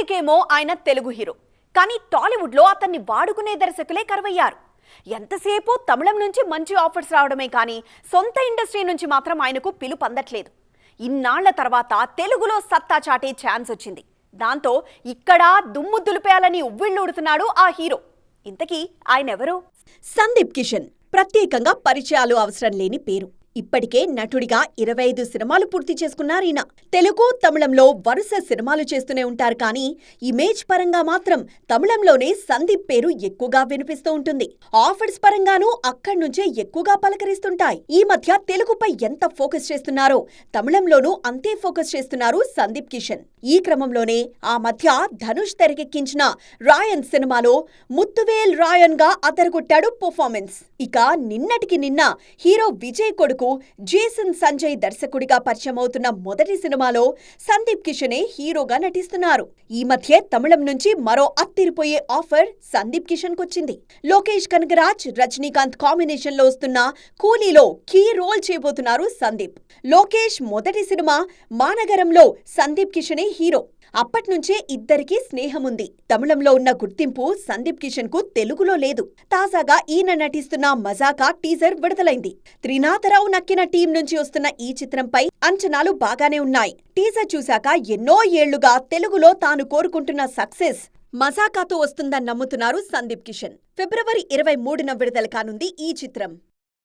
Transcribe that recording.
పేరుకేమో ఆయన తెలుగు హీరో, కానీ టాలీవుడ్లో అతన్ని వాడుకునే దర్శకులే కరువయ్యారు. ఎంతసేపు తమిళం నుంచి మంచి ఆఫర్స్ రావడమే కానీ సొంత ఇండస్ట్రీ నుంచి మాత్రం ఆయనకు పిలుపు అందట్లేదు. ఇన్నాళ్ల తర్వాత తెలుగులో సత్తా చాటే ఛాన్స్ వచ్చింది. దాంతో ఇక్కడ దుమ్ము దులిపేయాలని ఉవ్విళ్ళూడుతున్నాడు ఆ హీరో. ఇంతకీ ఆయన ఎవరు? సందీప్ కిషన్. ప్రత్యేకంగా పరిచయాలు అవసరం లేని పేరు. ఇప్పటికే నటుడిగా 25 సినిమాలు పూర్తి చేసుకున్నారీయన. తెలుగు, తమిళంలో వరుస సినిమాలు చేస్తూనే ఉంటారు కానీ ఇమేజ్ పరంగా మాత్రం తమిళంలోనే సందీప్ పేరు ఎక్కువగా వినిపిస్తూ ఉంటుంది. ఆఫర్స్ పరంగానూ అక్కడ్నుంచే ఎక్కువగా పలకరిస్తుంటాయి. ఈ మధ్య తెలుగుపై ఎంత ఫోకస్ చేస్తున్నారో తమిళంలోనూ అంతే ఫోకస్ చేస్తున్నారు సందీప్ కిషన్. ఈ క్రమంలోనే ఆ మధ్య ధనుష్ తెరకెక్కించిన రాయన్ సినిమాలో ముత్తువేల్ రాయన్ గా అదరగొట్టాడు పర్ఫార్మెన్స్. ఇక నిన్నటికి నిన్న హీరో విజయ్ కొడుకు జేసన్ సంజయ్ దర్శకుడిగా పరిచయం అవుతున్న మొదటి సినిమాలో సందీప్ కిషనే హీరోగా నటిస్తున్నారు. ఈ మధ్య తమిళం నుంచి మరో అత్తిరిపోయే ఆఫర్ సందీప్ కిషన్ కొచ్చింది. లోకేష్ కనగరాజ్, రజనీకాంత్ కాంబినేషన్ లో వస్తున్న కూలీలో కీ రోల్ చేయబోతున్నారు సందీప్. లోకేష్ మొదటి సినిమా మానగరంలో సందీప్ కిషనే హీరో. అప్పట్నుంచే ఇద్దరికీ స్నేహముంది. తమిళంలో ఉన్న గుర్తింపు సందీప్ కిషన్ కు తెలుగులో లేదు. తాజాగా ఈయన నటిస్తున్న మజాకా టీజర్ విడుదలైంది. త్రినాథరావు నక్కిన టీం నుంచి వస్తున్న ఈ చిత్రంపై అంచనాలు బాగానే ఉన్నాయి. టీజర్ చూశాక ఎన్నో ఏళ్లుగా తెలుగులో తాను కోరుకుంటున్న సక్సెస్ మజాకాతో వస్తుందని నమ్ముతున్నారు సందీప్ కిషన్. ఫిబ్రవరి 23న విడుదల కానుంది ఈ చిత్రం.